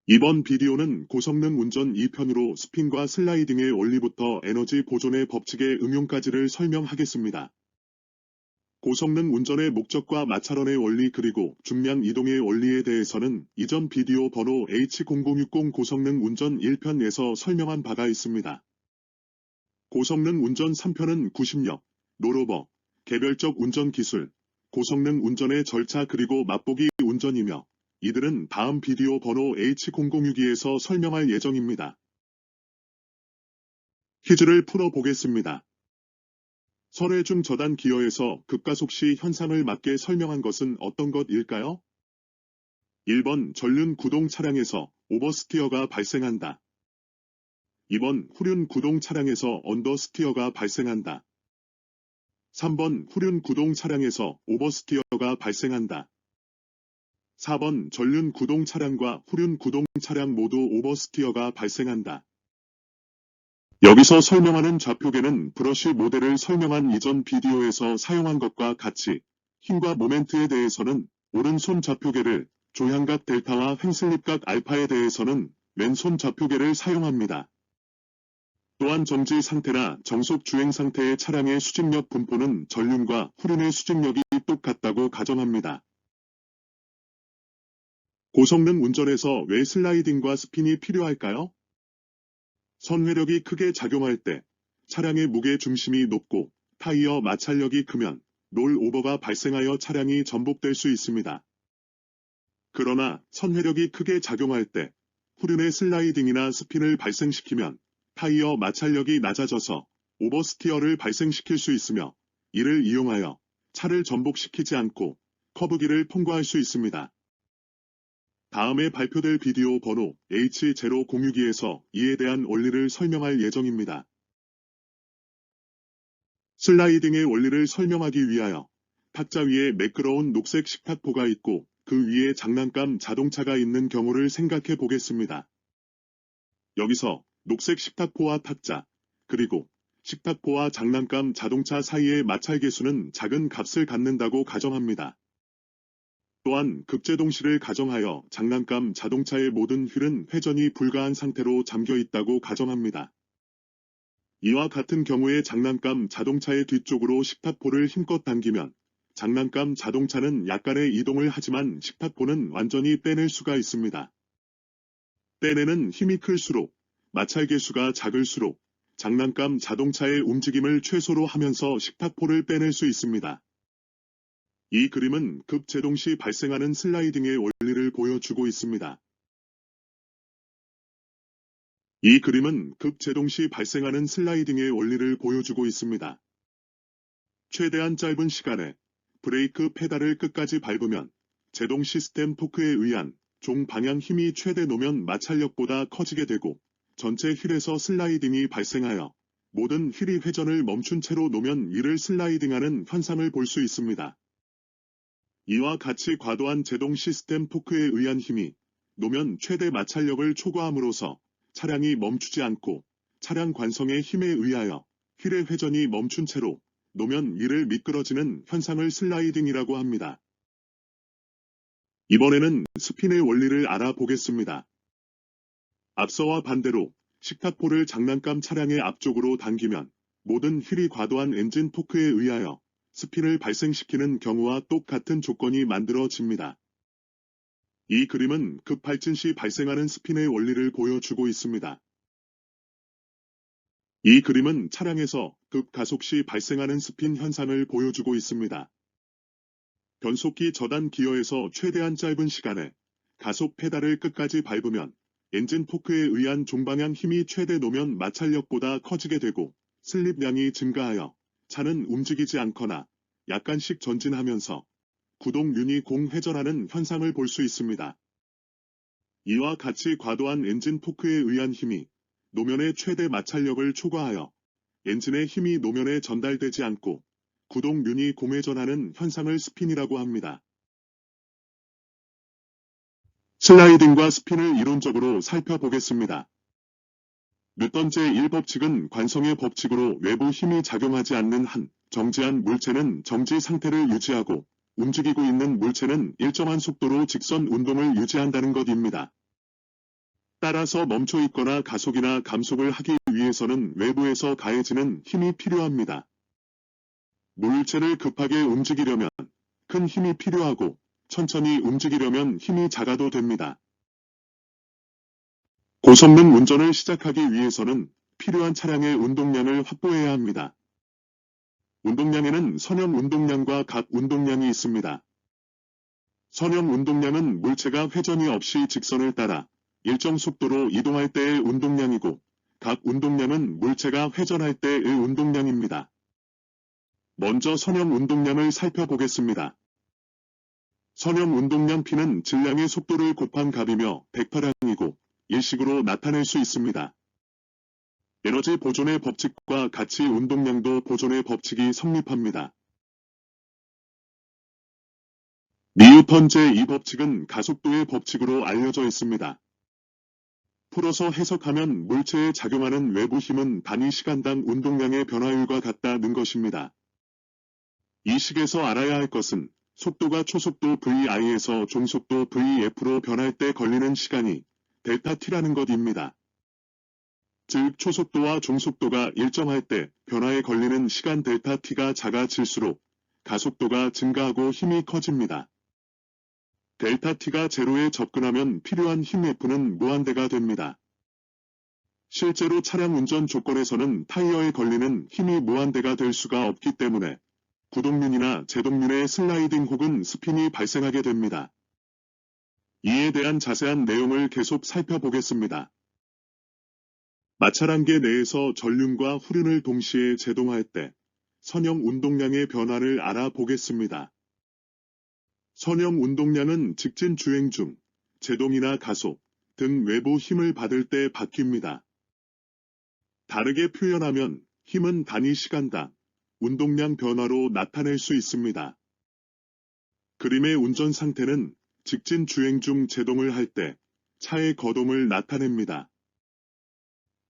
이번 비디오는 고성능 운전 2편으로 스핀과 슬라이딩의 원리부터 에너지 보존의 법칙의 응용까지를 설명하겠습니다. 고성능 운전의 목적과 마찰원의 원리 그리고 중량 이동의 원리에 대해서는 이전 비디오 번호 H0060 고성능 운전 1편에서 설명한 바가 있습니다. 고성능 운전 3편은 구심력, 롤오버, 개별적 운전 기술, 고성능 운전의 절차 그리고 맛보기 운전이며 이들은 다음 비디오 번호 H0062에서 설명할 예정입니다. 퀴즈를 풀어보겠습니다. 설해중 저단 기어에서 급가속 시 현상을 맞게 설명한 것은 어떤 것일까요? 1번 전륜 구동 차량에서 오버스티어가 발생한다. 2번 후륜 구동 차량에서 언더스티어가 발생한다. 3번 후륜 구동 차량에서 오버스티어가 발생한다. 4번 전륜 구동 차량과 후륜 구동 차량 모두 오버스티어가 발생한다. 여기서 설명하는 좌표계는 브러쉬 모델을 설명한 이전 비디오에서 사용한 것과 같이 힘과 모멘트에 대해서는 오른손 좌표계를, 조향각 델타와 횡슬립각 알파에 대해서는 왼손 좌표계를 사용합니다. 또한 정지 상태나 정속 주행 상태의 차량의 수직력 분포는 전륜과 후륜의 수직력이 똑같다고 가정합니다. 고성능 운전에서 왜 슬라이딩과 스핀이 필요할까요? 선회력이 크게 작용할 때 차량의 무게 중심이 높고 타이어 마찰력이 크면 롤오버가 발생하여 차량이 전복될 수 있습니다. 그러나 선회력이 크게 작용할 때 후륜의 슬라이딩이나 스핀을 발생시키면 타이어 마찰력이 낮아져서 오버스티어를 발생시킬 수 있으며 이를 이용하여 차를 전복시키지 않고 커브길을 통과할 수 있습니다. 다음에 발표될 비디오 번호 H006에서 이에 대한 원리를 설명할 예정입니다. 슬라이딩의 원리를 설명하기 위하여 탁자 위에 매끄러운 녹색 식탁보가 있고 그 위에 장난감 자동차가 있는 경우를 생각해 보겠습니다. 여기서 녹색 식탁보와 탁자, 그리고 식탁보와 장난감 자동차 사이의 마찰계수는 작은 값을 갖는다고 가정합니다. 또한 급제동시를 가정하여 장난감 자동차의 모든 휠은 회전이 불가한 상태로 잠겨 있다고 가정합니다. 이와 같은 경우에 장난감 자동차의 뒤쪽으로 식탁보를 힘껏 당기면 장난감 자동차는 약간의 이동을 하지만 식탁보는 완전히 빼낼 수가 있습니다. 빼내는 힘이 클수록 마찰계수가 작을수록 장난감 자동차의 움직임을 최소로 하면서 식탁보를 빼낼 수 있습니다. 이 그림은 급제동 시 발생하는 슬라이딩의 원리를 보여주고 있습니다. 이 그림은 급제동 시 발생하는 슬라이딩의 원리를 보여주고 있습니다. 최대한 짧은 시간에 브레이크 페달을 끝까지 밟으면 제동 시스템 토크에 의한 종 방향 힘이 최대 노면 마찰력보다 커지게 되고 전체 휠에서 슬라이딩이 발생하여 모든 휠이 회전을 멈춘 채로 노면 위를 슬라이딩하는 현상을 볼 수 있습니다. 이와 같이 과도한 제동 시스템 토크에 의한 힘이 노면 최대 마찰력을 초과함으로써 차량이 멈추지 않고 차량 관성의 힘에 의하여 휠의 회전이 멈춘 채로 노면 위를 미끄러지는 현상을 슬라이딩이라고 합니다. 이번에는 스핀의 원리를 알아보겠습니다. 앞서와 반대로 식탁보를 장난감 차량의 앞쪽으로 당기면 모든 휠이 과도한 엔진 토크에 의하여 스핀을 발생시키는 경우와 똑같은 조건이 만들어집니다. 이 그림은 급발진 시 발생하는 스핀의 원리를 보여주고 있습니다. 이 그림은 차량에서 급가속 시 발생하는 스핀 현상을 보여주고 있습니다. 변속기 저단 기어에서 최대한 짧은 시간에 가속 페달을 끝까지 밟으면 엔진 토크에 의한 종방향 힘이 최대 노면 마찰력보다 커지게 되고 슬립량이 증가하여 차는 움직이지 않거나 약간씩 전진하면서 구동륜이 공회전하는 현상을 볼 수 있습니다. 이와 같이 과도한 엔진 토크에 의한 힘이 노면의 최대 마찰력을 초과하여 엔진의 힘이 노면에 전달되지 않고 구동륜이 공회전하는 현상을 스핀이라고 합니다. 슬라이딩과 스핀을 이론적으로 살펴보겠습니다. 뉴턴 제1법칙은 관성의 법칙으로 외부 힘이 작용하지 않는 한 정지한 물체는 정지 상태를 유지하고 움직이고 있는 물체는 일정한 속도로 직선 운동을 유지한다는 것입니다. 따라서 멈춰 있거나 가속이나 감속을 하기 위해서는 외부에서 가해지는 힘이 필요합니다. 물체를 급하게 움직이려면 큰 힘이 필요하고 천천히 움직이려면 힘이 작아도 됩니다. 고성능 운전을 시작하기 위해서는 필요한 차량의 운동량을 확보해야 합니다. 운동량에는 선형 운동량과 각 운동량이 있습니다. 선형 운동량은 물체가 회전이 없이 직선을 따라 일정 속도로 이동할 때의 운동량이고, 각 운동량은 물체가 회전할 때의 운동량입니다. 먼저 선형 운동량을 살펴보겠습니다. 선형 운동량 P는 질량의 속도를 곱한 값이며 100파량이고 일식으로 나타낼 수 있습니다. 에너지 보존의 법칙과 같이 운동량도 보존의 법칙이 성립합니다. 니우턴 제2법칙은 가속도의 법칙으로 알려져 있습니다. 풀어서 해석하면 물체에 작용하는 외부 힘은 단위 시간당 운동량의 변화율과 같다는 것입니다. 이 식에서 알아야 할 것은 속도가 초속도 VI에서 종속도 VF로 변할 때 걸리는 시간이 델타 T라는 것입니다. 즉 초속도와 종속도가 일정할 때 변화에 걸리는 시간 델타 T가 작아질수록 가속도가 증가하고 힘이 커집니다. 델타 T가 제로에 접근하면 필요한 힘 F는 무한대가 됩니다. 실제로 차량 운전 조건에서는 타이어에 걸리는 힘이 무한대가 될 수가 없기 때문에 구동륜이나 제동륜의 슬라이딩 혹은 스핀이 발생하게 됩니다. 이에 대한 자세한 내용을 계속 살펴보겠습니다. 마찰한계 내에서 전륜과 후륜을 동시에 제동할 때 선형 운동량의 변화를 알아보겠습니다. 선형 운동량은 직진 주행 중 제동이나 가속 등 외부 힘을 받을 때 바뀝니다. 다르게 표현하면 힘은 단위 시간당 운동량 변화로 나타낼 수 있습니다. 그림의 운전 상태는 직진 주행 중 제동을 할 때 차의 거동을 나타냅니다.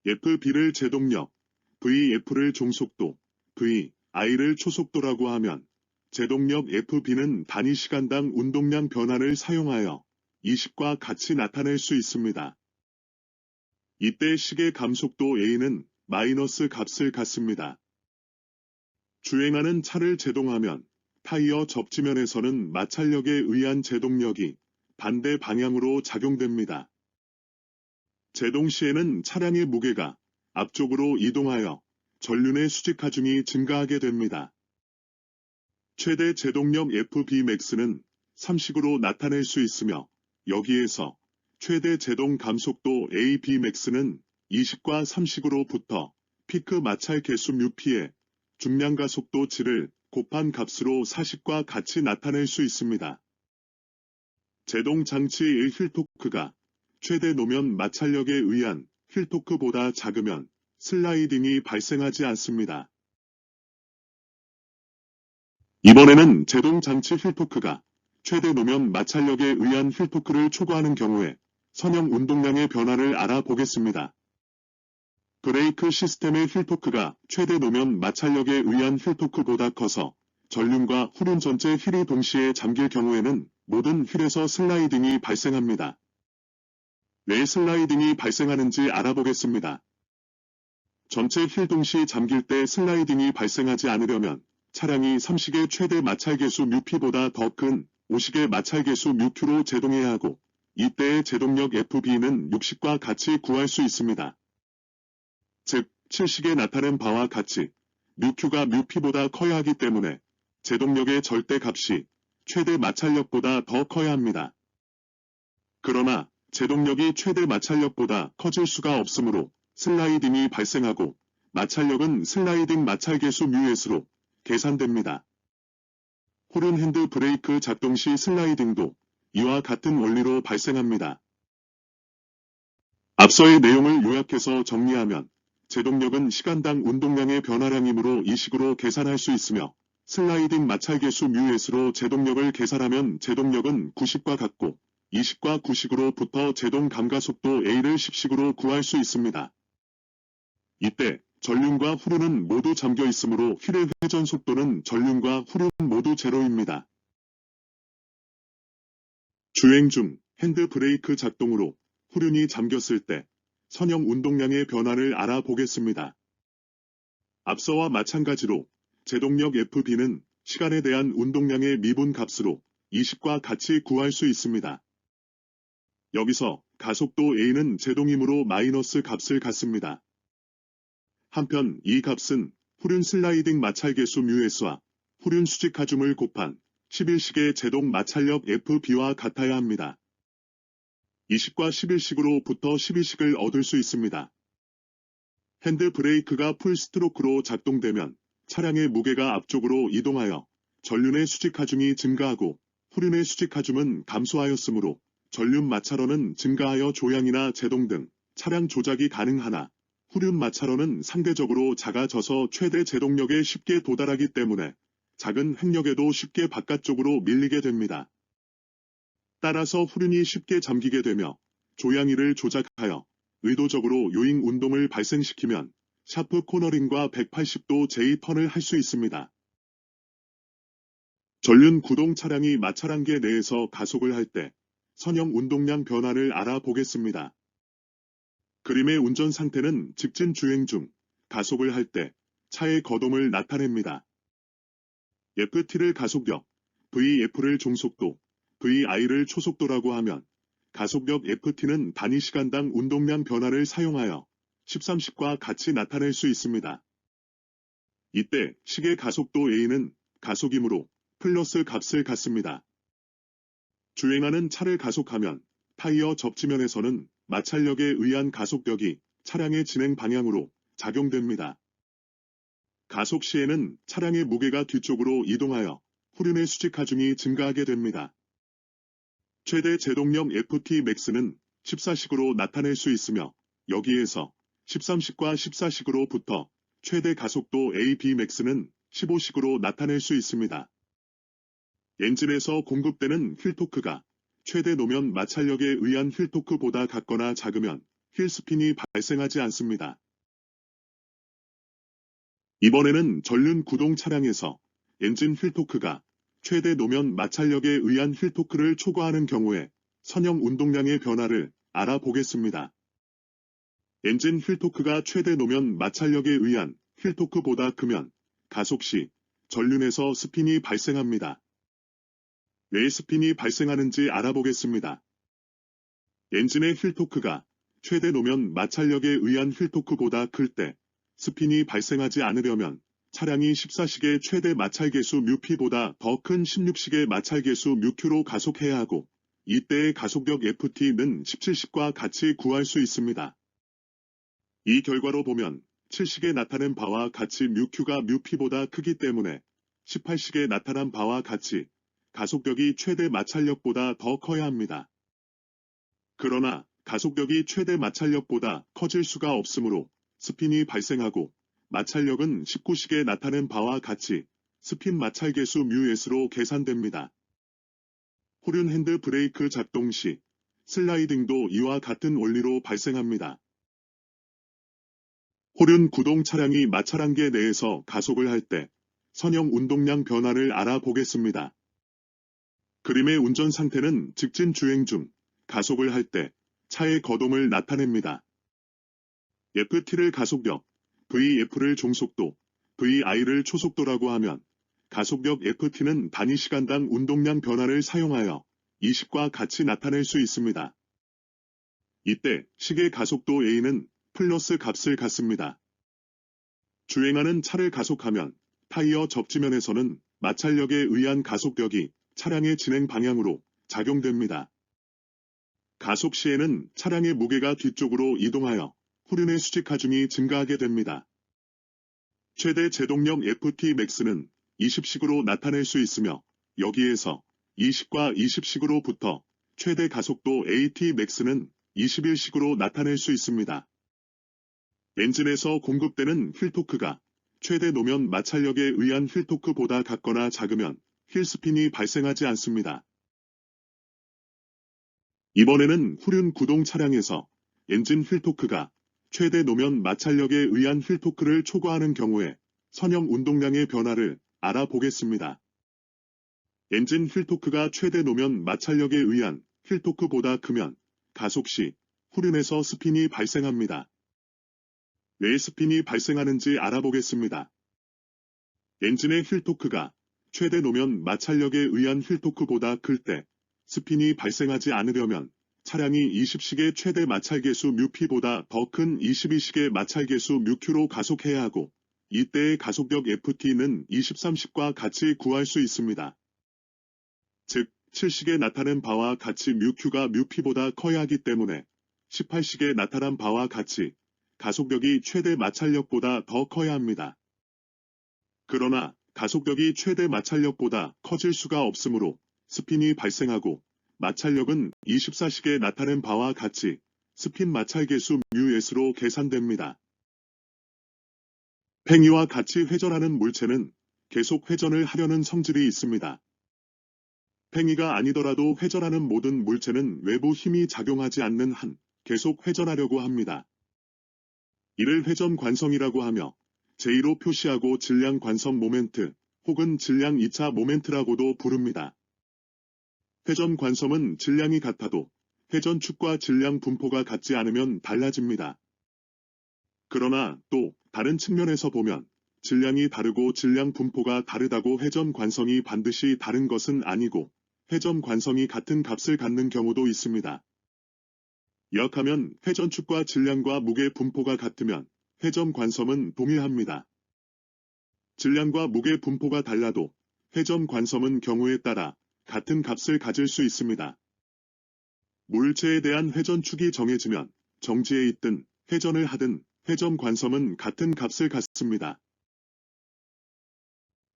FB를 제동력, VF를 종속도, VI를 초속도라고 하면 제동력 FB는 단위 시간당 운동량 변화를 사용하여 이 식과 같이 나타낼 수 있습니다. 이때 식의 감속도 A는 마이너스 값을 갖습니다. 주행하는 차를 제동하면 타이어 접지면에서는 마찰력에 의한 제동력이 반대 방향으로 작용됩니다. 제동 시에는 차량의 무게가 앞쪽으로 이동하여 전륜의 수직 하중이 증가하게 됩니다. 최대 제동력 FBmax는 3식으로 나타낼 수 있으며 여기에서 최대 제동 감속도 ABmax는 2식과 3식으로부터 피크 마찰 개수 μp에 중량 가속도 G를 곱한 값으로 4식과 같이 나타낼 수 있습니다. 제동 장치의 휠토크가 최대 노면 마찰력에 의한 휠토크보다 작으면 슬라이딩이 발생하지 않습니다. 이번에는 제동 장치 휠토크가 최대 노면 마찰력에 의한 휠토크를 초과하는 경우에 선형 운동량의 변화를 알아보겠습니다. 브레이크 시스템의 휠토크가 최대 노면 마찰력에 의한 휠토크보다 커서 전륜과 후륜 전체 휠이 동시에 잠길 경우에는 모든 휠에서 슬라이딩이 발생합니다. 왜 슬라이딩이 발생하는지 알아보겠습니다. 전체 휠 동시 잠길 때 슬라이딩이 발생하지 않으려면 차량이 3식의 최대 마찰계수 μp보다 더 큰 5식의 마찰계수 μq로 제동해야 하고 이때의 제동력 FB는 6식과 같이 구할 수 있습니다. 즉 7식에 나타낸 바와 같이 μq가 μp보다 커야 하기 때문에 제동력의 절대값이 최대 마찰력보다 더 커야 합니다. 그러나 제동력이 최대 마찰력보다 커질 수가 없으므로 슬라이딩이 발생하고 마찰력은 슬라이딩 마찰계수 μs로 계산됩니다. 후륜 핸드 브레이크 작동 시 슬라이딩도 이와 같은 원리로 발생합니다. 앞서의 내용을 요약해서 정리하면 제동력은 시간당 운동량의 변화량이므로 이 식으로 계산할 수 있으며 슬라이딩 마찰계수 μs로 제동력을 계산하면 제동력은 9식과 같고 2식과 9식으로부터 제동 감가속도 A를 10식으로 구할 수 있습니다. 이때 전륜과 후륜은 모두 잠겨 있으므로 휠의 회전 속도는 전륜과 후륜 모두 제로입니다. 주행 중 핸드 브레이크 작동으로 후륜이 잠겼을 때 선형 운동량의 변화를 알아보겠습니다. 앞서와 마찬가지로 제동력 FB는 시간에 대한 운동량의 미분 값으로 20과 같이 구할 수 있습니다. 여기서 가속도 A는 제동이므로 마이너스 값을 갖습니다. 한편 이 값은 후륜 슬라이딩 마찰계수 μs와 후륜 수직 하줌을 곱한 11식의 제동 마찰력 FB와 같아야 합니다. 20과 11식으로부터 12식을 얻을 수 있습니다. 핸드 브레이크가 풀 스트로크로 작동되면 차량의 무게가 앞쪽으로 이동하여 전륜의 수직 하중이 증가하고 후륜의 수직 하중은 감소하였으므로 전륜 마찰원은 증가하여 조향이나 제동 등 차량 조작이 가능하나 후륜 마찰원은 상대적으로 작아져서 최대 제동력에 쉽게 도달하기 때문에 작은 횡력에도 쉽게 바깥쪽으로 밀리게 됩니다. 따라서 후륜이 쉽게 잠기게 되며 조향이를 조작하여 의도적으로 요잉 운동을 발생시키면 샤프 코너링과 180도 제이펀을 할 수 있습니다. 전륜 구동 차량이 마찰한계 내에서 가속을 할 때 선형 운동량 변화를 알아보겠습니다. 그림의 운전 상태는 직진 주행 중 가속을 할 때 차의 거동을 나타냅니다. FT를 가속력, VF를 종속도, VI를 초속도라고 하면 가속력 FT는 단위 시간당 운동량 변화를 사용하여 13식과 같이 나타낼 수 있습니다. 이때 식의 가속도 A는 가속이므로 플러스 값을 갖습니다. 주행하는 차를 가속하면 타이어 접지면에서는 마찰력에 의한 가속력이 차량의 진행 방향으로 작용됩니다. 가속 시에는 차량의 무게가 뒤쪽으로 이동하여 후륜의 수직 하중이 증가하게 됩니다. 최대 제동력 FT max는 14식으로 나타낼 수 있으며 여기에서 13식과 14식으로부터 최대 가속도 AB max는 15식으로 나타낼 수 있습니다. 엔진에서 공급되는 휠토크가 최대 노면 마찰력에 의한 휠토크보다 같거나 작으면 휠스핀이 발생하지 않습니다. 이번에는 전륜 구동 차량에서 엔진 휠토크가 최대 노면 마찰력에 의한 휠토크를 초과하는 경우에 선형 운동량의 변화를 알아보겠습니다. 엔진 휠토크가 최대 노면 마찰력에 의한 휠토크보다 크면 가속 시 전륜에서 스핀이 발생합니다. 왜 스핀이 발생하는지 알아보겠습니다. 엔진의 휠토크가 최대 노면 마찰력에 의한 휠토크보다 클 때 스핀이 발생하지 않으려면 차량이 14식의 최대 마찰계수 μp보다 더 큰 16식의 마찰계수 μq로 가속해야 하고 이때의 가속력 FT는 17식과 같이 구할 수 있습니다. 이 결과로 보면 7식에 나타낸 바와 같이 μq가 μp보다 크기 때문에 18식에 나타난 바와 같이 가속력이 최대 마찰력보다 더 커야 합니다. 그러나 가속력이 최대 마찰력보다 커질 수가 없으므로 스핀이 발생하고 마찰력은 19식에 나타낸 바와 같이 스핀 마찰계수 μs로 계산됩니다. 후륜 핸드 브레이크 작동 시 슬라이딩도 이와 같은 원리로 발생합니다. 후륜 구동 차량이 마찰한계 내에서 가속을 할 때 선형 운동량 변화를 알아보겠습니다. 그림의 운전 상태는 직진 주행 중 가속을 할 때 차의 거동을 나타냅니다. FT를 가속력, VF를 종속도, VI를 초속도라고 하면 가속력 FT는 단위 시간당 운동량 변화를 사용하여 20과 같이 나타낼 수 있습니다. 이때 식의 가속도 A는 플러스 값을 갖습니다. 주행하는 차를 가속하면 타이어 접지면에서는 마찰력에 의한 가속력이 차량의 진행 방향으로 작용됩니다. 가속 시에는 차량의 무게가 뒤쪽으로 이동하여 후륜의 수직 하중이 증가하게 됩니다. 최대 제동력 FT max는 20식으로 나타낼 수 있으며 여기에서 20과 20식으로부터 최대 가속도 AT max는 21식으로 나타낼 수 있습니다. 엔진에서 공급되는 휠토크가 최대 노면 마찰력에 의한 휠토크보다 같거나 작으면 휠스핀이 발생하지 않습니다. 이번에는 후륜 구동 차량에서 엔진 휠토크가 최대 노면 마찰력에 의한 휠토크를 초과하는 경우에 선형 운동량의 변화를 알아보겠습니다. 엔진 휠토크가 최대 노면 마찰력에 의한 휠토크보다 크면 가속 시 후륜에서 스핀이 발생합니다. 왜 스핀이 발생하는지 알아보겠습니다. 엔진의 휠토크가 최대 노면 마찰력에 의한 휠토크보다 클 때 스핀이 발생하지 않으려면 차량이 20식의 최대 마찰계수 뮤P보다 더 큰 22식의 마찰계수 뮤Q로 가속해야 하고 이때의 가속력 FT는 23식과 같이 구할 수 있습니다. 즉, 7식에 나타낸 바와 같이 뮤Q가 뮤P보다 커야 하기 때문에 18식에 나타난 바와 같이 가속력이 최대 마찰력보다 더 커야 합니다. 그러나 가속력이 최대 마찰력보다 커질 수가 없으므로 스핀이 발생하고 마찰력은 24식에 나타낸 바와 같이 스핀 마찰계수 μs로 계산됩니다. 팽이와 같이 회전하는 물체는 계속 회전을 하려는 성질이 있습니다. 팽이가 아니더라도 회전하는 모든 물체는 외부 힘이 작용하지 않는 한 계속 회전하려고 합니다. 이를 회전 관성이라고 하며 제2로 표시하고 질량 관성 모멘트 혹은 질량 2차 모멘트라고도 부릅니다. 회전 관성은 질량이 같아도 회전축과 질량 분포가 같지 않으면 달라집니다. 그러나 또 다른 측면에서 보면 질량이 다르고 질량 분포가 다르다고 회전 관성이 반드시 다른 것은 아니고 회전 관성이 같은 값을 갖는 경우도 있습니다. 요약하면 회전축과 질량과 무게 분포가 같으면 회전 관성은 동일합니다. 질량과 무게 분포가 달라도 회전 관성은 경우에 따라 같은 값을 가질 수 있습니다. 물체에 대한 회전축이 정해지면 정지에 있든 회전을 하든 회전 관성은 같은 값을 갖습니다.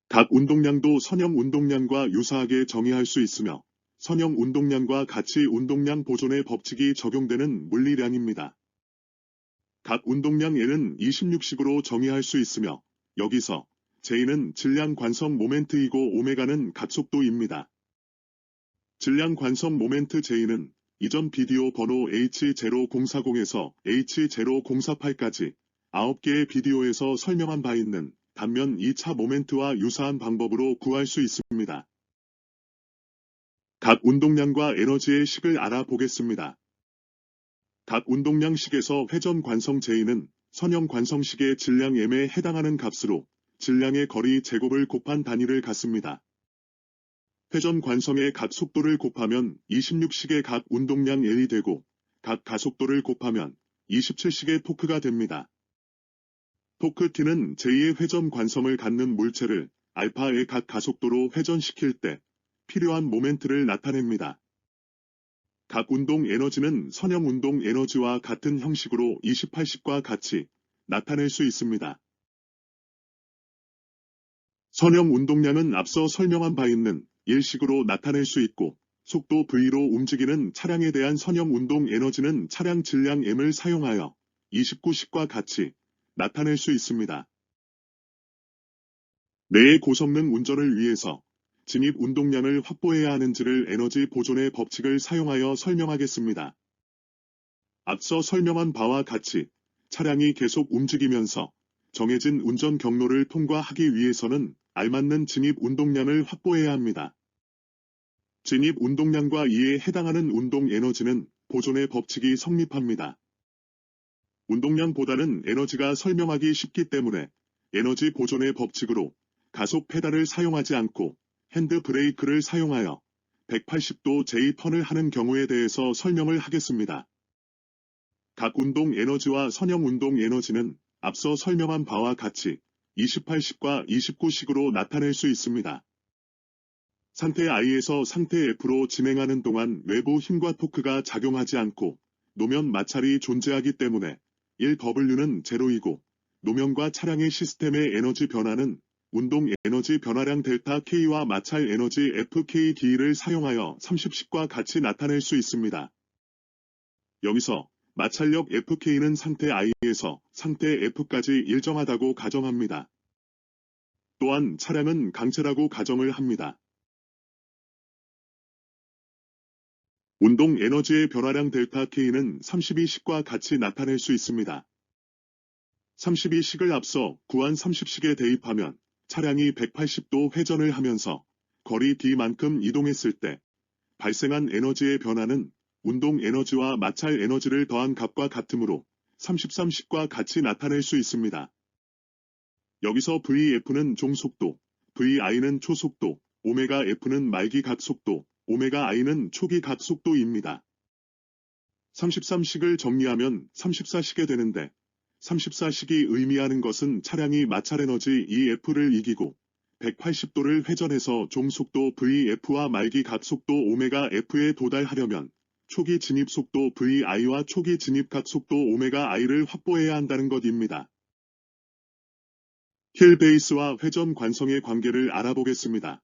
각 운동량도 선형 운동량과 유사하게 정의할 수 있으며 선형 운동량과 같이 운동량 보존의 법칙이 적용되는 물리량입니다. 각 운동량 N은 26식으로 정의할 수 있으며 여기서 J는 질량 관성 모멘트이고 오메가는 가속도입니다. 질량 관성 모멘트 J는 이전 비디오 번호 H040에서 H048까지 9개의 비디오에서 설명한 바 있는 단면 2차 모멘트와 유사한 방법으로 구할 수 있습니다. 각 운동량과 에너지의 식을 알아보겠습니다. 각 운동량식에서 회전 관성 J는 선형 관성식의 질량 M에 해당하는 값으로 질량의 거리 제곱을 곱한 단위를 갖습니다. 회전 관성의 각 속도를 곱하면 26식의 각 운동량 L이 되고 각 가속도를 곱하면 27식의 토크가 됩니다. 토크 T는 제2의 회전 관성을 갖는 물체를 알파의 각 가속도로 회전시킬 때 필요한 모멘트를 나타냅니다. 각 운동 에너지는 선형 운동 에너지와 같은 형식으로 28식과 같이 나타낼 수 있습니다. 선형 운동량은 앞서 설명한 바 있는 일식으로 나타낼 수 있고 속도 V로 움직이는 차량에 대한 선형 운동 에너지는 차량 질량 M을 사용하여 29식과 같이 나타낼 수 있습니다. 뇌의 고성능 운전을 위해서 진입 운동량을 확보해야 하는지를 에너지 보존의 법칙을 사용하여 설명하겠습니다. 앞서 설명한 바와 같이 차량이 계속 움직이면서 정해진 운전 경로를 통과하기 위해서는 알맞는 진입 운동량을 확보해야 합니다. 진입 운동량과 이에 해당하는 운동 에너지는 보존의 법칙이 성립합니다. 운동량보다는 에너지가 설명하기 쉽기 때문에 에너지 보존의 법칙으로 가속 페달을 사용하지 않고 핸드 브레이크를 사용하여 180도 J턴을 하는 경우에 대해서 설명을 하겠습니다. 각 운동 에너지와 선형 운동 에너지는 앞서 설명한 바와 같이 28식과 29식으로 나타낼 수 있습니다. 상태 I에서 상태 F로 진행하는 동안 외부 힘과 토크가 작용하지 않고 노면 마찰이 존재하기 때문에 1W는 제로이고 노면과 차량의 시스템의 에너지 변화는 운동 에너지 변화량 델타 K와 마찰 에너지 FKD를 사용하여 30식과 같이 나타낼 수 있습니다. 여기서 마찰력 FK는 상태 I에서 상태 F까지 일정하다고 가정합니다. 또한 차량은 강체라고 가정을 합니다. 운동 에너지의 변화량 델타 K는 32식과 같이 나타낼 수 있습니다. 32식을 앞서 구한 30식에 대입하면 차량이 180도 회전을 하면서 거리 D만큼 이동했을 때 발생한 에너지의 변화는 운동 에너지와 마찰 에너지를 더한 값과 같으므로 33식과 같이 나타낼 수 있습니다. 여기서 VF는 종속도, VI는 초속도, 오메가 F는 말기 각속도, 오메가 I는 초기 각속도입니다. 33식을 정리하면 34식이 되는데 34식이 의미하는 것은 차량이 마찰 에너지 EF를 이기고 180도를 회전해서 종속도 VF와 말기 각속도 오메가 F에 도달하려면 초기 진입 속도 VI와 초기 진입 각속도 오메가 I를 확보해야 한다는 것입니다. 힐 베이스와 회전 관성의 관계를 알아보겠습니다.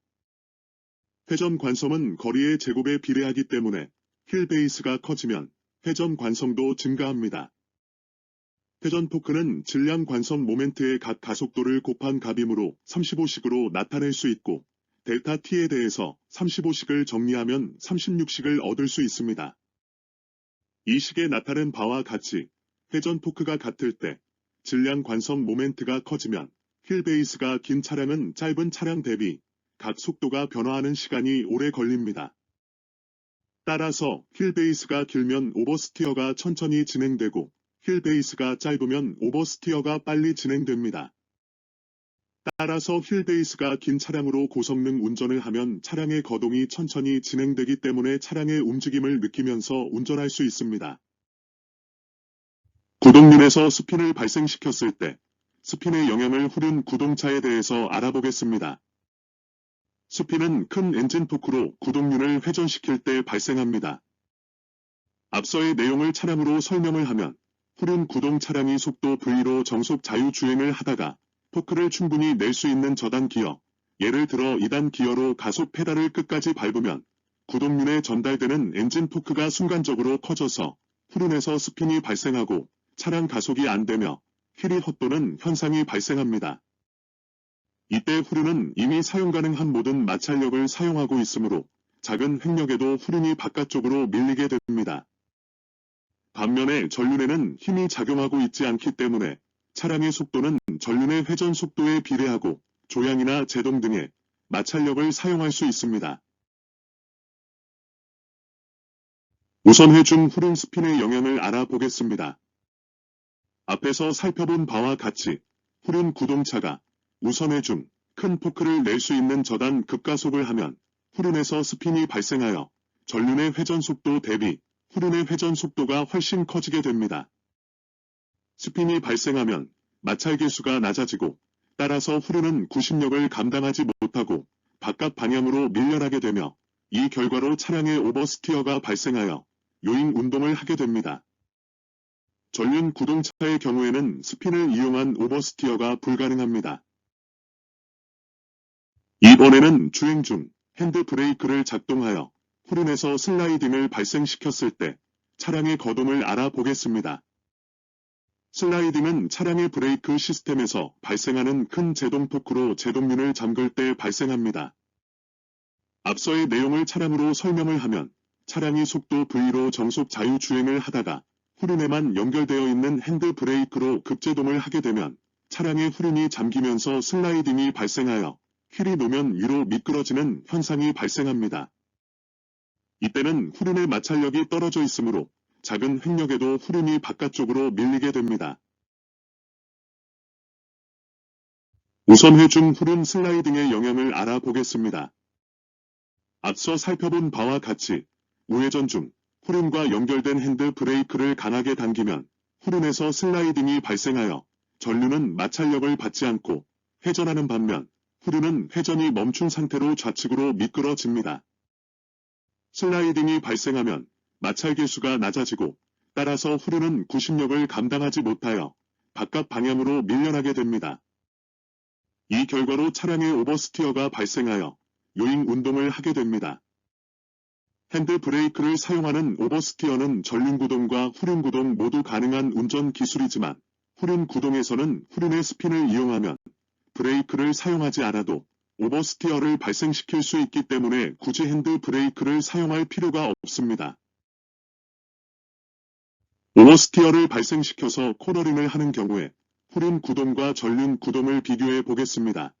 회전 관성은 거리의 제곱에 비례하기 때문에 힐 베이스가 커지면 회전 관성도 증가합니다. 회전 토크는 질량 관성 모멘트의 각 가속도를 곱한 값이므로 35식으로 나타낼 수 있고 델타 T에 대해서 35식을 정리하면 36식을 얻을 수 있습니다. 이 식에 나타낸 바와 같이 회전 토크가 같을 때 질량 관성 모멘트가 커지면 힐 베이스가 긴 차량은 짧은 차량 대비 각 속도가 변화하는 시간이 오래 걸립니다. 따라서 힐 베이스가 길면 오버스티어가 천천히 진행되고 힐 베이스가 짧으면 오버스티어가 빨리 진행됩니다. 따라서 힐 베이스가 긴 차량으로 고성능 운전을 하면 차량의 거동이 천천히 진행되기 때문에 차량의 움직임을 느끼면서 운전할 수 있습니다. 구동륜에서 스핀을 발생시켰을 때 스핀의 영향을 후륜 구동차에 대해서 알아보겠습니다. 스핀은 큰 엔진 토크로 구동륜을 회전시킬 때 발생합니다. 앞서의 내용을 차량으로 설명을 하면 후륜 구동 차량이 속도 V로 정속 자유주행을 하다가 토크를 충분히 낼 수 있는 저단 기어, 예를 들어 2단 기어로 가속 페달을 끝까지 밟으면 구동륜에 전달되는 엔진 토크가 순간적으로 커져서 후륜에서 스핀이 발생하고 차량 가속이 안 되며 휠이 헛도는 현상이 발생합니다. 이때 후륜은 이미 사용 가능한 모든 마찰력을 사용하고 있으므로 작은 횡력에도 후륜이 바깥쪽으로 밀리게 됩니다. 반면에 전륜에는 힘이 작용하고 있지 않기 때문에 차량의 속도는 전륜의 회전 속도에 비례하고 조향이나 제동 등의 마찰력을 사용할 수 있습니다. 우선 회중 후륜 스핀의 영향을 알아보겠습니다. 앞에서 살펴본 바와 같이 후륜 구동차가 우선 회중, 큰 토크를 낼 수 있는 저단 급가속을 하면 후륜에서 스핀이 발생하여 전륜의 회전 속도 대비 후륜의 회전 속도가 훨씬 커지게 됩니다. 스핀이 발생하면 마찰 계수가 낮아지고 따라서 후륜은 구심력을 감당하지 못하고 바깥 방향으로 밀려나게 되며 이 결과로 차량의 오버스티어가 발생하여 요잉 운동을 하게 됩니다. 전륜 구동차의 경우에는 스핀을 이용한 오버스티어가 불가능합니다. 이번에는 주행 중 핸드 브레이크를 작동하여 후륜에서 슬라이딩을 발생시켰을 때 차량의 거동을 알아보겠습니다. 슬라이딩은 차량의 브레이크 시스템에서 발생하는 큰 제동 토크로 제동륜을 잠글 때 발생합니다. 앞서의 내용을 차량으로 설명을 하면 차량이 속도 V로 정속 자유주행을 하다가 후륜에만 연결되어 있는 핸드 브레이크로 급제동을 하게 되면 차량의 후륜이 잠기면서 슬라이딩이 발생하여 휠이 노면 위로 미끄러지는 현상이 발생합니다. 이때는 후륜의 마찰력이 떨어져 있으므로 작은 횡력에도 후륜이 바깥쪽으로 밀리게 됩니다. 우선 회중 후륜 슬라이딩의 영향을 알아보겠습니다. 앞서 살펴본 바와 같이 우회전 중 후륜과 연결된 핸드 브레이크를 강하게 당기면 후륜에서 슬라이딩이 발생하여 전륜은 마찰력을 받지 않고 회전하는 반면 후륜은 회전이 멈춘 상태로 좌측으로 미끄러집니다. 슬라이딩이 발생하면 마찰 계수가 낮아지고 따라서 후륜은 구심력을 감당하지 못하여 바깥 방향으로 밀려나게 됩니다. 이 결과로 차량의 오버스티어가 발생하여 요잉 운동을 하게 됩니다. 핸드 브레이크를 사용하는 오버스티어는 전륜 구동과 후륜 구동 모두 가능한 운전 기술이지만 후륜 구동에서는 후륜의 스핀을 이용하면 브레이크를 사용하지 않아도 오버스티어를 발생시킬 수 있기 때문에 굳이 핸드 브레이크를 사용할 필요가 없습니다. 오버스티어를 발생시켜서 코너링을 하는 경우에 후륜 구동과 전륜 구동을 비교해 보겠습니다.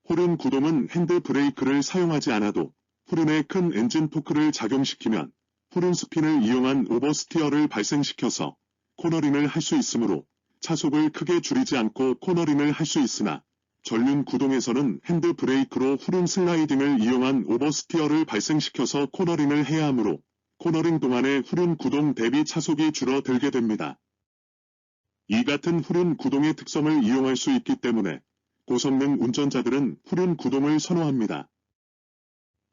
후륜 구동은 핸드 브레이크를 사용하지 않아도 후륜에 큰 엔진 토크를 작용시키면 후륜 스핀을 이용한 오버스티어를 발생시켜서 코너링을 할 수 있으므로 차속을 크게 줄이지 않고 코너링을 할 수 있으나 전륜 구동에서는 핸드 브레이크로 후륜 슬라이딩을 이용한 오버스티어를 발생시켜서 코너링을 해야 하므로 코너링 동안의 후륜 구동 대비 차속이 줄어들게 됩니다. 이 같은 후륜 구동의 특성을 이용할 수 있기 때문에 고성능 운전자들은 후륜 구동을 선호합니다.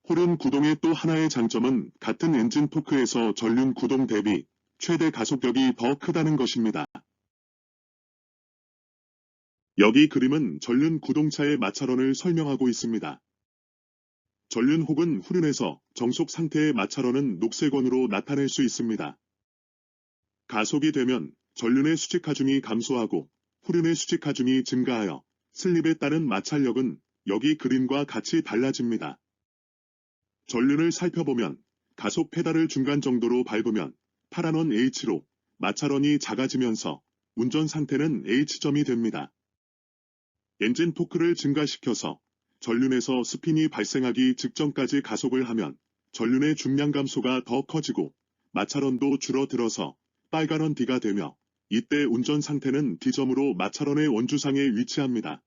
후륜 구동의 또 하나의 장점은 같은 엔진 토크에서 전륜 구동 대비 최대 가속력이 더 크다는 것입니다. 여기 그림은 전륜 구동차의 마찰원을 설명하고 있습니다. 전륜 혹은 후륜에서 정속 상태의 마찰원은 녹색원으로 나타낼 수 있습니다. 가속이 되면 전륜의 수직 하중이 감소하고 후륜의 수직 하중이 증가하여 슬립에 따른 마찰력은 여기 그림과 같이 달라집니다. 전륜을 살펴보면 가속 페달을 중간 정도로 밟으면 파란 원 H로 마찰원이 작아지면서 운전 상태는 H점이 됩니다. 엔진 토크를 증가시켜서 전륜에서 스핀이 발생하기 직전까지 가속을 하면 전륜의 중량 감소가 더 커지고 마찰원도 줄어들어서 빨간 원 D가 되며 이때 운전 상태는 D점으로 마찰원의 원주상에 위치합니다.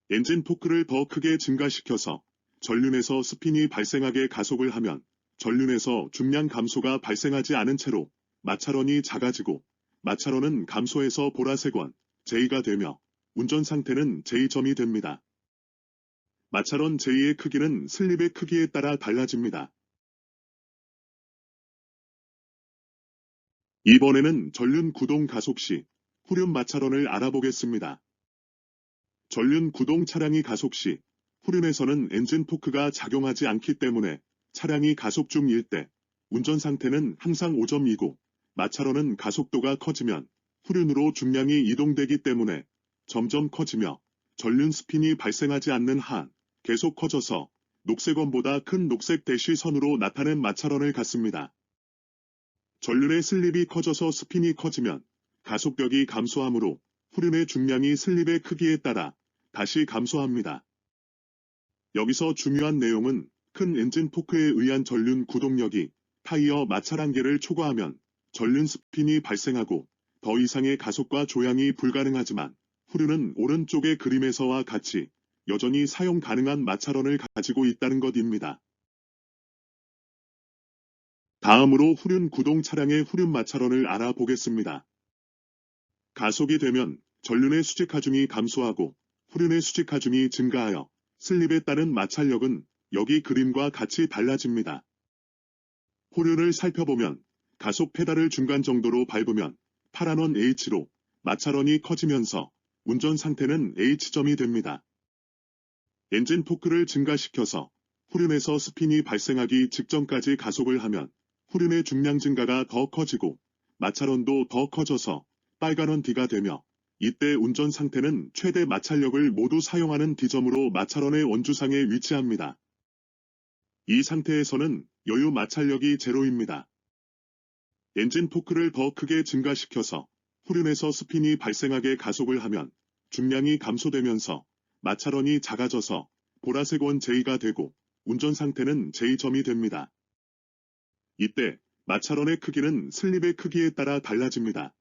엔진 토크를 더 크게 증가시켜서 전륜에서 스핀이 발생하게 가속을 하면 전륜에서 중량 감소가 발생하지 않은 채로 마찰원이 작아지고 마찰원은 감소해서 보라색 원 J가 되며 운전 상태는 J점이 됩니다. 마찰원 J의 크기는 슬립의 크기에 따라 달라집니다. 이번에는 전륜 구동 가속 시 후륜 마찰원을 알아보겠습니다. 전륜 구동 차량이 가속 시 후륜에서는 엔진 토크가 작용하지 않기 때문에 차량이 가속 중일 때 운전 상태는 항상 5점이고 마찰원은 가속도가 커지면 후륜으로 중량이 이동되기 때문에 점점 커지며 전륜 스핀이 발생하지 않는 한 계속 커져서 녹색원보다 큰 녹색 대시 선으로 나타낸 마찰원을 갖습니다. 전륜의 슬립이 커져서 스핀이 커지면 가속력이 감소하므로 후륜의 중량이 슬립의 크기에 따라 다시 감소합니다. 여기서 중요한 내용은 큰 엔진 토크에 의한 전륜 구동력이 타이어 마찰 한계를 초과하면 전륜 스핀이 발생하고 더 이상의 가속과 조향이 불가능하지만 후륜은 오른쪽의 그림에서와 같이 여전히 사용 가능한 마찰원을 가지고 있다는 것입니다. 다음으로 후륜 구동 차량의 후륜 마찰원을 알아보겠습니다. 가속이 되면 전륜의 수직 하중이 감소하고 후륜의 수직 하중이 증가하여 슬립에 따른 마찰력은 여기 그림과 같이 달라집니다. 후륜을 살펴보면 가속 페달을 중간 정도로 밟으면 파란 원 H로 마찰원이 커지면서 운전 상태는 H점이 됩니다. 엔진 토크를 증가시켜서 후륜에서 스핀이 발생하기 직전까지 가속을 하면 후륜의 중량 증가가 더 커지고 마찰원도 더 커져서 빨간 원 D가 되며 이때 운전 상태는 최대 마찰력을 모두 사용하는 D점으로 마찰원의 원주상에 위치합니다. 이 상태에서는 여유 마찰력이 제로입니다. 엔진 토크를 더 크게 증가시켜서 후륜에서 스핀이 발생하게 가속을 하면 중량이 감소되면서 마찰원이 작아져서 보라색 원 J가 되고 운전 상태는 J점이 됩니다. 이때 마찰원의 크기는 슬립의 크기에 따라 달라집니다.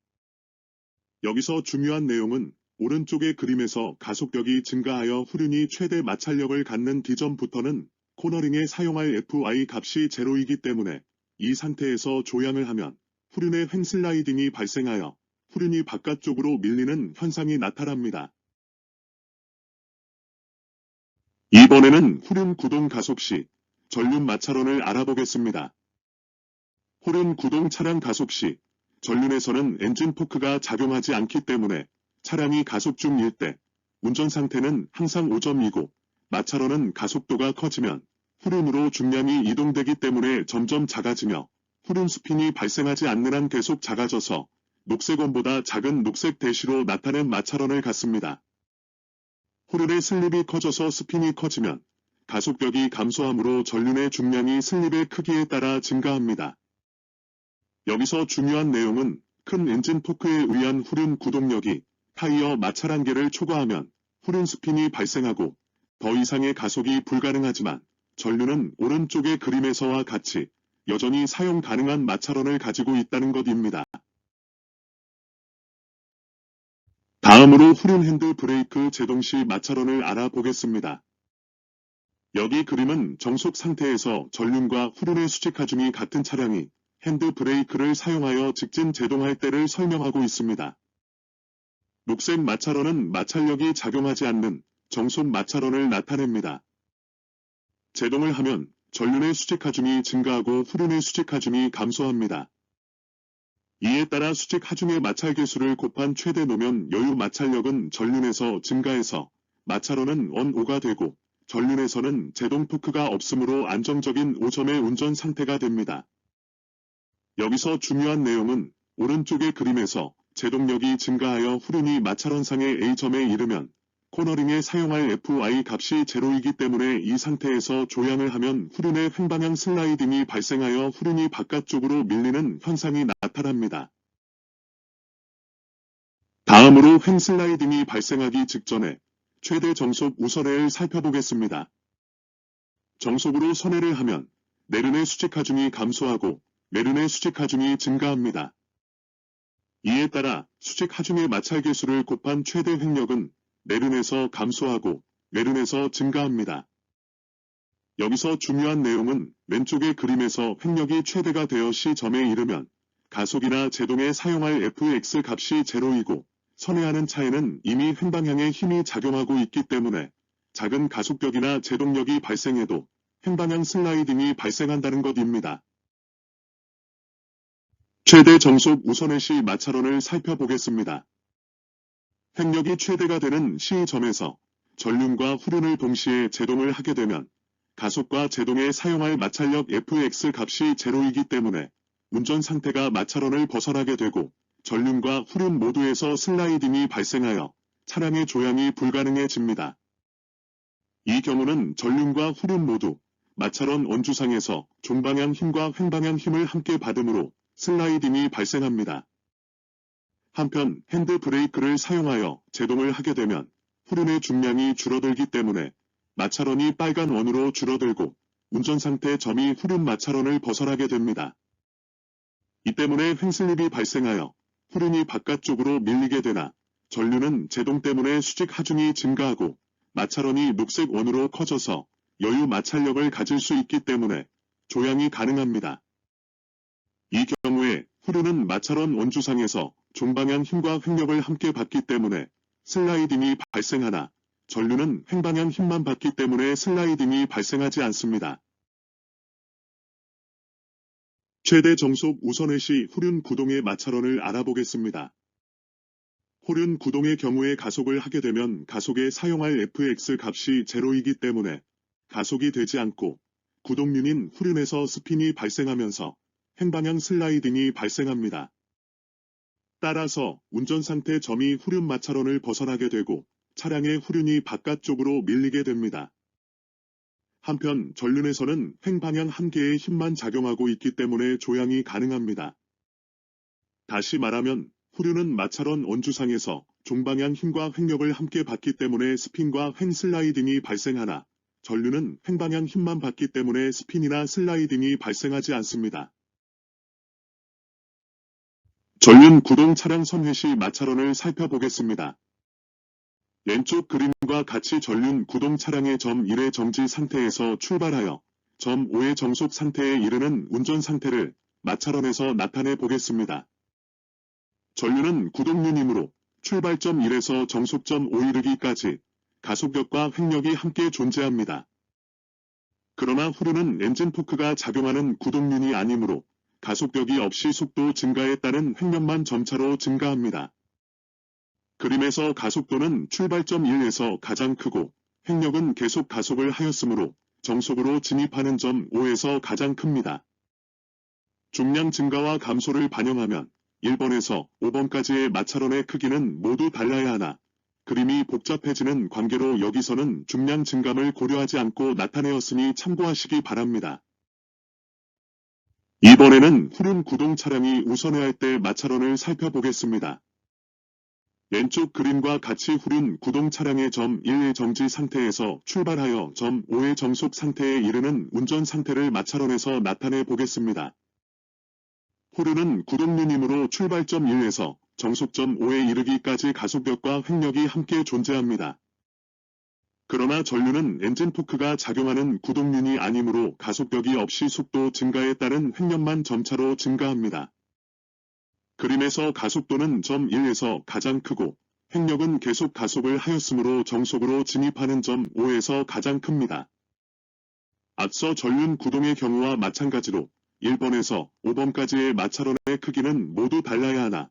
여기서 중요한 내용은 오른쪽의 그림에서 가속력이 증가하여 후륜이 최대 마찰력을 갖는 D점부터는 코너링에 사용할 FI 값이 제로이기 때문에 이 상태에서 조향을 하면 후륜의 횡슬라이딩이 발생하여 후륜이 바깥쪽으로 밀리는 현상이 나타납니다. 이번에는 후륜 구동 가속 시 전륜 마찰원을 알아보겠습니다. 후륜 구동 차량 가속 시 전륜에서는 엔진 토크가 작용하지 않기 때문에 차량이 가속 중일 때 운전 상태는 항상 5점이고 마찰원은 가속도가 커지면 후륜으로 중량이 이동되기 때문에 점점 작아지며 후륜 스핀이 발생하지 않는 한 계속 작아져서 녹색원보다 작은 녹색 대시로 나타낸 마찰원을 갖습니다. 후륜의 슬립이 커져서 스핀이 커지면 가속력이 감소하므로 전륜의 중량이 슬립의 크기에 따라 증가합니다. 여기서 중요한 내용은 큰 엔진 토크에 의한 후륜 구동력이 타이어 마찰 한계를 초과하면 후륜 스핀이 발생하고 더 이상의 가속이 불가능하지만 전륜은 오른쪽의 그림에서와 같이 여전히 사용 가능한 마찰원을 가지고 있다는 것입니다. 다음으로 후륜 핸드 브레이크 제동 시 마찰원을 알아보겠습니다. 여기 그림은 정속 상태에서 전륜과 후륜의 수직 하중이 같은 차량이 핸드 브레이크를 사용하여 직진 제동할 때를 설명하고 있습니다. 녹색 마찰원은 마찰력이 작용하지 않는 정속 마찰원을 나타냅니다. 제동을 하면 전륜의 수직 하중이 증가하고 후륜의 수직 하중이 감소합니다. 이에 따라 수직 하중의 마찰 계수를 곱한 최대 노면 여유 마찰력은 전륜에서 증가해서 마찰원은 언5가 되고 전륜에서는 제동 토크가 없으므로 안정적인 5점의 운전 상태가 됩니다. 여기서 중요한 내용은 오른쪽의 그림에서 제동력이 증가하여 후륜이 마찰원상의 A점에 이르면 코너링에 사용할 FY 값이 제로이기 때문에 이 상태에서 조향을 하면 후륜의 횡방향 슬라이딩이 발생하여 후륜이 바깥쪽으로 밀리는 현상이 나타납니다. 다음으로 횡 슬라이딩이 발생하기 직전에 최대 정속 우선회를 살펴보겠습니다. 정속으로 선회를 하면 내륜의 수직 하중이 감소하고 내륜의 수직 하중이 증가합니다. 이에 따라 수직 하중의 마찰 계수를 곱한 최대 횡력은 내륜에서 감소하고 내륜에서 증가합니다. 여기서 중요한 내용은 왼쪽의 그림에서 횡력이 최대가 되어 C점에 이르면 가속이나 제동에 사용할 Fx 값이 제로이고 선회하는 차에는 이미 횡방향에 힘이 작용하고 있기 때문에 작은 가속력이나 제동력이 발생해도 횡방향 슬라이딩이 발생한다는 것입니다. 최대 정속 우선회 시 마찰원을 살펴보겠습니다. 횡력이 최대가 되는 C점에서 전륜과 후륜을 동시에 제동을 하게 되면 가속과 제동에 사용할 마찰력 Fx 값이 제로이기 때문에 운전 상태가 마찰원을 벗어나게 되고 전륜과 후륜 모두에서 슬라이딩이 발생하여 차량의 조향이 불가능해집니다. 이 경우는 전륜과 후륜 모두 마찰원 원주상에서 종방향 힘과 횡방향 힘을 함께 받으므로 슬라이딩이 발생합니다. 한편 핸드 브레이크를 사용하여 제동을 하게 되면 후륜의 중량이 줄어들기 때문에 마찰원이 빨간 원으로 줄어들고 운전 상태 점이 후륜 마찰원을 벗어나게 됩니다. 이 때문에 횡슬립이 발생하여 후륜이 바깥쪽으로 밀리게 되나 전륜은 제동 때문에 수직 하중이 증가하고 마찰원이 녹색 원으로 커져서 여유 마찰력을 가질 수 있기 때문에 조향이 가능합니다. 이 경우에 후륜은 마찰원 원주상에서 종방향 힘과 횡력을 함께 받기 때문에 슬라이딩이 발생하나 전륜은 횡방향 힘만 받기 때문에 슬라이딩이 발생하지 않습니다. 최대 정속 우선회 시 후륜 구동의 마찰원을 알아보겠습니다. 후륜 구동의 경우에 가속을 하게 되면 가속에 사용할 Fx 값이 제로이기 때문에 가속이 되지 않고 구동륜인 후륜에서 스핀이 발생하면서 횡방향 슬라이딩이 발생합니다. 따라서 운전상태 점이 후륜 마찰원을 벗어나게 되고 차량의 후륜이 바깥쪽으로 밀리게 됩니다. 한편 전륜에서는 횡방향 한 개의 힘만 작용하고 있기 때문에 조향이 가능합니다. 다시 말하면 후륜은 마찰원 원주상에서 종방향 힘과 횡력을 함께 받기 때문에 스핀과 횡 슬라이딩이 발생하나 전륜은 횡방향 힘만 받기 때문에 스핀이나 슬라이딩이 발생하지 않습니다. 전륜 구동 차량 선회 시 마찰원을 살펴보겠습니다. 왼쪽 그림과 같이 전륜 구동 차량의 점 1의 정지 상태에서 출발하여 점 5의 정속 상태에 이르는 운전 상태를 마찰원에서 나타내 보겠습니다. 전륜은 구동륜이므로 출발점 1에서 정속점 5 이르기까지 가속력과 횡력이 함께 존재합니다. 그러나 후륜은 엔진 포크가 작용하는 구동륜이 아니므로 가속력이 없이 속도 증가에 따른 횡력만 점차로 증가합니다. 그림에서 가속도는 출발점 1에서 가장 크고 횡력은 계속 가속을 하였으므로 정속으로 진입하는 점 5에서 가장 큽니다. 중량 증가와 감소를 반영하면 1번에서 5번까지의 마찰원의 크기는 모두 달라야 하나 그림이 복잡해지는 관계로 여기서는 중량 증감을 고려하지 않고 나타내었으니 참고하시기 바랍니다. 이번에는 후륜 구동 차량이 우선회할 때 마찰원을 살펴보겠습니다. 왼쪽 그림과 같이 후륜 구동 차량의 점 1의 정지 상태에서 출발하여 점 5의 정속 상태에 이르는 운전 상태를 마찰원에서 나타내 보겠습니다. 후륜은 구동륜이므로 출발점 1에서 정속점 5에 이르기까지 가속력과 횡력이 함께 존재합니다. 그러나 전륜은 엔진 포크가 작용하는 구동륜이 아니므로 가속력이 없이 속도 증가에 따른 횡력만 점차로 증가합니다. 그림에서 가속도는 점 1에서 가장 크고 횡력은 계속 가속을 하였으므로 정속으로 진입하는 점 5에서 가장 큽니다. 앞서 전륜 구동의 경우와 마찬가지로 1번에서 5번까지의 마찰원의 크기는 모두 달라야 하나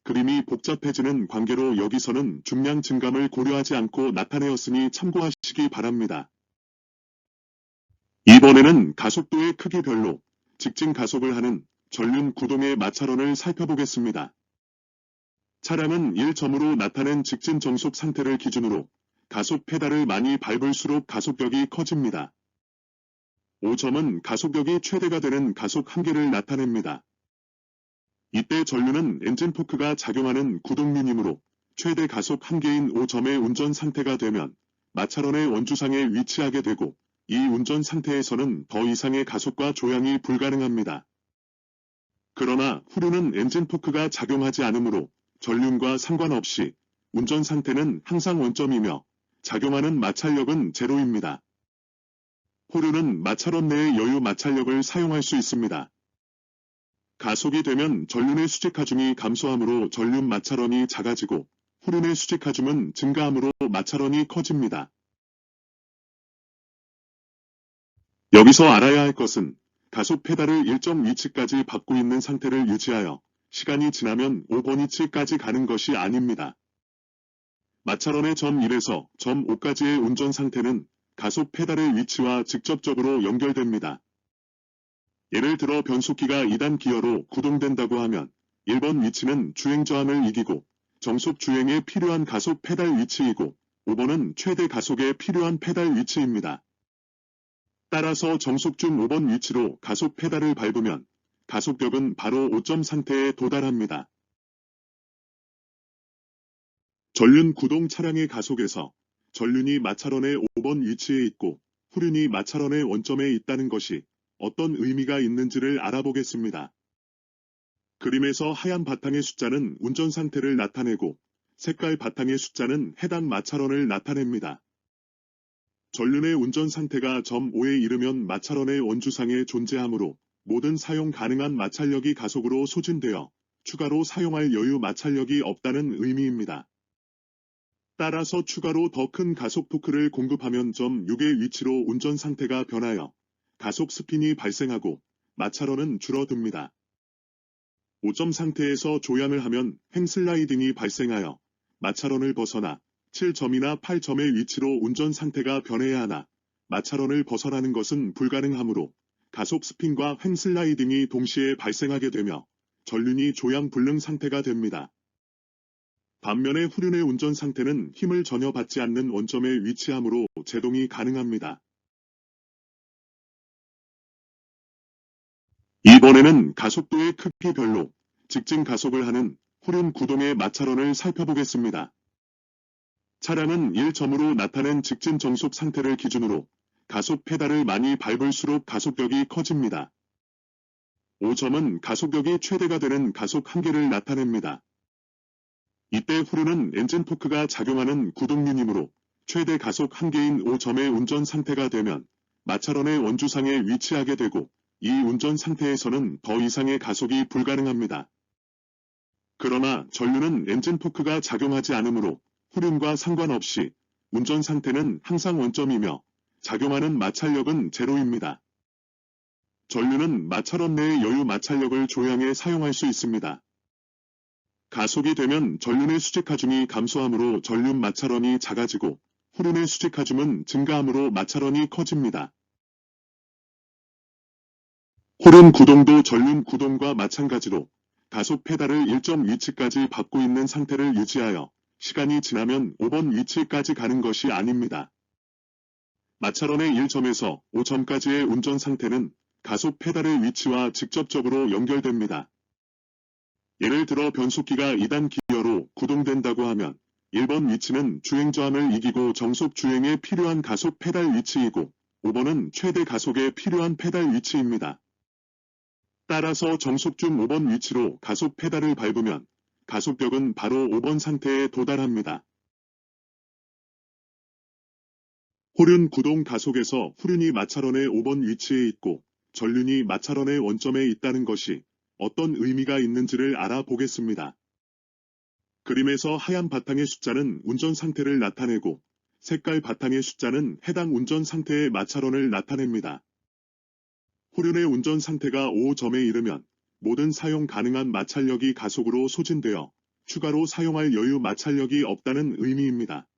그림이 복잡해지는 관계로 여기서는 중량 증감을 고려하지 않고 나타내었으니 참고하시기 바랍니다. 이번에는 가속도의 크기별로 직진 가속을 하는 전륜 구동의 마찰원을 살펴보겠습니다. 차량은 1점으로 나타낸 직진 정속 상태를 기준으로 가속 페달을 많이 밟을수록 가속력이 커집니다. 5점은 가속력이 최대가 되는 가속 한계를 나타냅니다. 이때 전륜은 엔진 포크가 작용하는 구동륜이므로 최대 가속 한계인 5점의 운전 상태가 되면 마찰원의 원주상에 위치하게 되고 이 운전 상태에서는 더 이상의 가속과 조향이 불가능합니다. 그러나 후륜은 엔진 포크가 작용하지 않으므로 전륜과 상관없이 운전 상태는 항상 원점이며 작용하는 마찰력은 제로입니다. 후륜은 마찰원 내의 여유 마찰력을 사용할 수 있습니다. 가속이 되면 전륜의 수직 하중이 감소하므로 전륜 마찰원이 작아지고 후륜의 수직 하중은 증가하므로 마찰원이 커집니다. 여기서 알아야 할 것은 가속 페달을 일정 위치까지 밟고 있는 상태를 유지하여 시간이 지나면 5번 위치까지 가는 것이 아닙니다. 마찰원의 점 1에서 점 5까지의 운전 상태는 가속 페달의 위치와 직접적으로 연결됩니다. 예를 들어 변속기가 2단 기어로 구동된다고 하면 1번 위치는 주행 저항을 이기고 정속 주행에 필요한 가속 페달 위치이고 5번은 최대 가속에 필요한 페달 위치입니다. 따라서 정속 중 5번 위치로 가속 페달을 밟으면 가속력은 바로 5점 상태에 도달합니다. 전륜 구동 차량의 가속에서 전륜이 마찰원의 5번 위치에 있고 후륜이 마찰원의 원점에 있다는 것이 어떤 의미가 있는지를 알아보겠습니다. 그림에서 하얀 바탕의 숫자는 운전 상태를 나타내고 색깔 바탕의 숫자는 해당 마찰원을 나타냅니다. 전륜의 운전 상태가 점 5에 이르면 마찰원의 원주상에 존재하므로 모든 사용 가능한 마찰력이 가속으로 소진되어 추가로 사용할 여유 마찰력이 없다는 의미입니다. 따라서 추가로 더 큰 가속 토크를 공급하면 점 6의 위치로 운전 상태가 변하여 가속 스핀이 발생하고 마찰원은 줄어듭니다. 5점 상태에서 조향을 하면 횡슬라이딩이 발생하여 마찰원을 벗어나 7점이나 8점의 위치로 운전 상태가 변해야 하나 마찰원을 벗어나는 것은 불가능하므로 가속 스핀과 횡슬라이딩이 동시에 발생하게 되며 전륜이 조향 불능 상태가 됩니다. 반면에 후륜의 운전 상태는 힘을 전혀 받지 않는 원점에 위치하므로 제동이 가능합니다. 이번에는 가속도의 크기별로 직진 가속을 하는 후륜 구동의 마찰원을 살펴보겠습니다. 차량은 1점으로 나타낸 직진 정속 상태를 기준으로 가속 페달을 많이 밟을수록 가속력이 커집니다. 5점은 가속력이 최대가 되는 가속 한계를 나타냅니다. 이때 후륜은 엔진 포크가 작용하는 구동륜이므로 최대 가속 한계인 5점의 운전 상태가 되면 마찰원의 원주상에 위치하게 되고 이 운전 상태에서는 더 이상의 가속이 불가능합니다. 그러나 전륜은 엔진 포크가 작용하지 않으므로 후륜과 상관없이 운전 상태는 항상 원점이며 작용하는 마찰력은 제로입니다. 전륜은 마찰원 내의 여유 마찰력을 조향해 사용할 수 있습니다. 가속이 되면 전륜의 수직 하중이 감소하므로 전륜 마찰원이 작아지고 후륜의 수직 하중은 증가하므로 마찰원이 커집니다. 후륜 구동도 전륜 구동과 마찬가지로 가속 페달을 일정 위치까지 밟고 있는 상태를 유지하여 시간이 지나면 5번 위치까지 가는 것이 아닙니다. 마찰원의 1점에서 5점까지의 운전 상태는 가속 페달의 위치와 직접적으로 연결됩니다. 예를 들어 변속기가 2단 기어로 구동된다고 하면 1번 위치는 주행 저항을 이기고 정속 주행에 필요한 가속 페달 위치이고 5번은 최대 가속에 필요한 페달 위치입니다. 따라서 정속 중 5번 위치로 가속 페달을 밟으면 가속벽은 바로 5번 상태에 도달합니다. 호륜 구동 가속에서 후륜이 마찰원의 5번 위치에 있고 전륜이 마찰원의 원점에 있다는 것이 어떤 의미가 있는지를 알아보겠습니다. 그림에서 하얀 바탕의 숫자는 운전 상태를 나타내고 색깔 바탕의 숫자는 해당 운전 상태의 마찰원을 나타냅니다. 후륜의 운전 상태가 5점에 이르면 모든 사용 가능한 마찰력이 가속으로 소진되어 추가로 사용할 여유 마찰력이 없다는 의미입니다.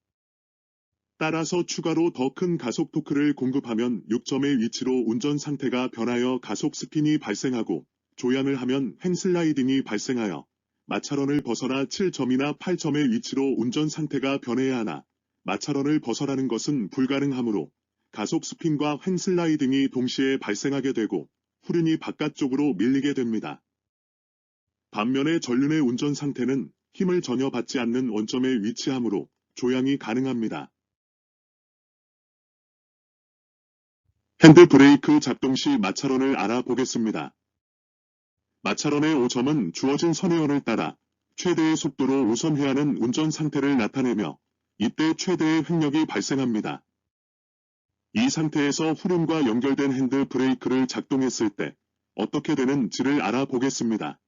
따라서 추가로 더 큰 가속 토크를 공급하면 6점의 위치로 운전 상태가 변하여 가속 스핀이 발생하고 조향을 하면 횡슬라이딩이 발생하여 마찰원을 벗어나 7점이나 8점의 위치로 운전 상태가 변해야 하나 마찰원을 벗어나는 것은 불가능하므로 가속 스핀과 횡슬라이딩이 동시에 발생하게 되고 후륜이 바깥쪽으로 밀리게 됩니다. 반면에 전륜의 운전 상태는 힘을 전혀 받지 않는 원점에 위치하므로 조향이 가능합니다. 핸드브레이크 작동 시 마찰원을 알아보겠습니다. 마찰원의 5점은 주어진 선회원을 따라 최대의 속도로 우선해야 하는 운전 상태를 나타내며 이때 최대의 횡력이 발생합니다. 이 상태에서 후륜과 연결된 핸드브레이크를 작동했을 때 어떻게 되는지를 알아보겠습니다.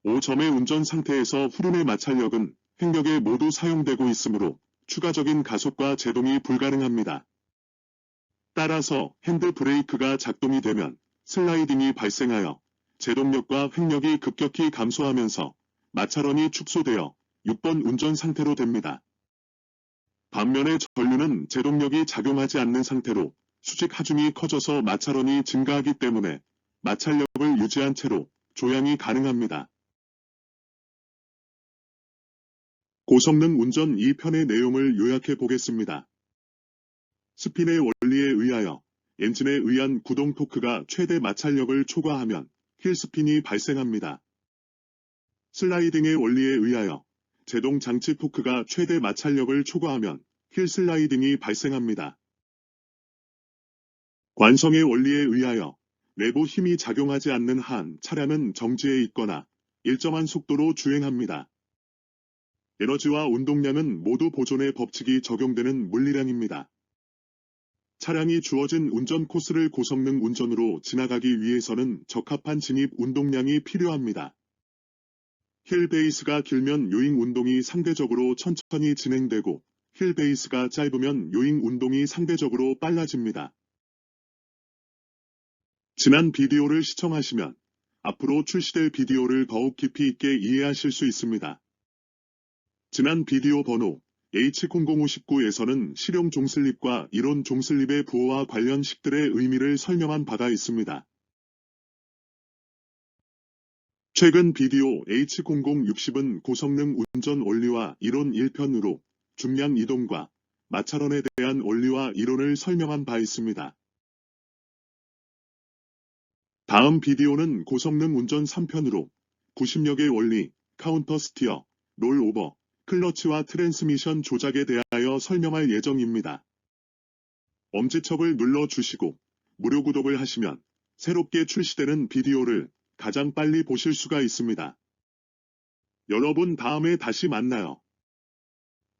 5점의 운전 상태에서 후륜의 마찰력은 횡력에 모두 사용되고 있으므로 추가적인 가속과 제동이 불가능합니다. 따라서 핸드브레이크가 작동이 되면 슬라이딩이 발생하여 제동력과 횡력이 급격히 감소하면서 마찰원이 축소되어 6번 운전 상태로 됩니다. 반면에 전륜은 제동력이 작용하지 않는 상태로 수직 하중이 커져서 마찰원이 증가하기 때문에 마찰력을 유지한 채로 조향이 가능합니다. 고성능 운전 2편의 내용을 요약해 보겠습니다. 스핀의 원리에 의하여 엔진에 의한 구동 토크가 최대 마찰력을 초과하면 힐스핀이 발생합니다. 슬라이딩의 원리에 의하여 제동 장치 토크가 최대 마찰력을 초과하면 힐 슬라이딩이 발생합니다. 관성의 원리에 의하여 내부 힘이 작용하지 않는 한 차량은 정지해 있거나 일정한 속도로 주행합니다. 에너지와 운동량은 모두 보존의 법칙이 적용되는 물리량입니다. 차량이 주어진 운전 코스를 고성능 운전으로 지나가기 위해서는 적합한 진입 운동량이 필요합니다. 힐 베이스가 길면 요잉 운동이 상대적으로 천천히 진행되고 힐 베이스가 짧으면 요잉 운동이 상대적으로 빨라집니다. 지난 비디오를 시청하시면 앞으로 출시될 비디오를 더욱 깊이 있게 이해하실 수 있습니다. 지난 비디오 번호 H0059에서는 실용 종슬립과 이론 종슬립의 부호와 관련 식들의 의미를 설명한 바가 있습니다. 최근 비디오 H0060은 고성능 운전 원리와 이론 1편으로 중량 이동과 마찰원에 대한 원리와 이론을 설명한 바 있습니다. 다음 비디오는 고성능 운전 3편으로 90력의 원리, 카운터 스티어, 롤오버, 클러치와 트랜스미션 조작에 대하여 설명할 예정입니다. 엄지척을 눌러주시고 무료 구독을 하시면 새롭게 출시되는 비디오를 가장 빨리 보실 수가 있습니다. 여러분 다음에 다시 만나요.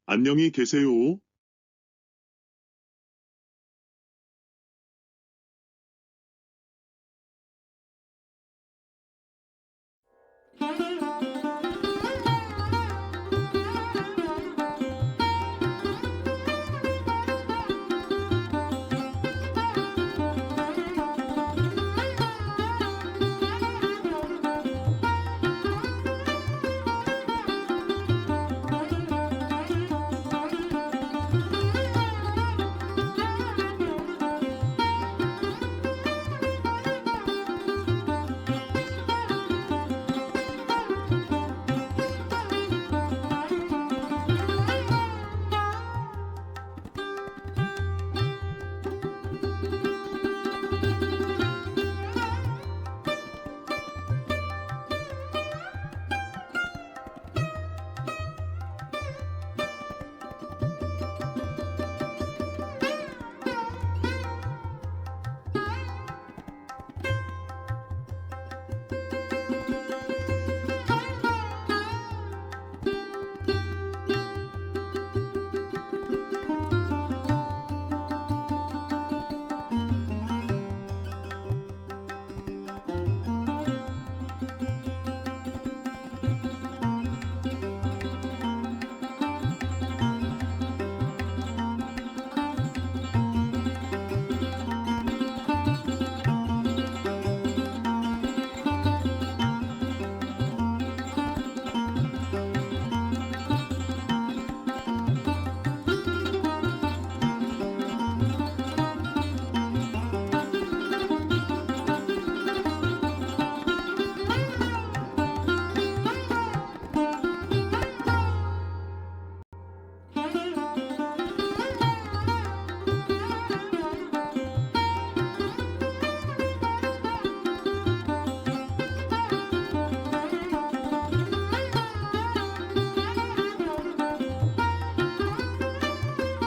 안녕히 계세요.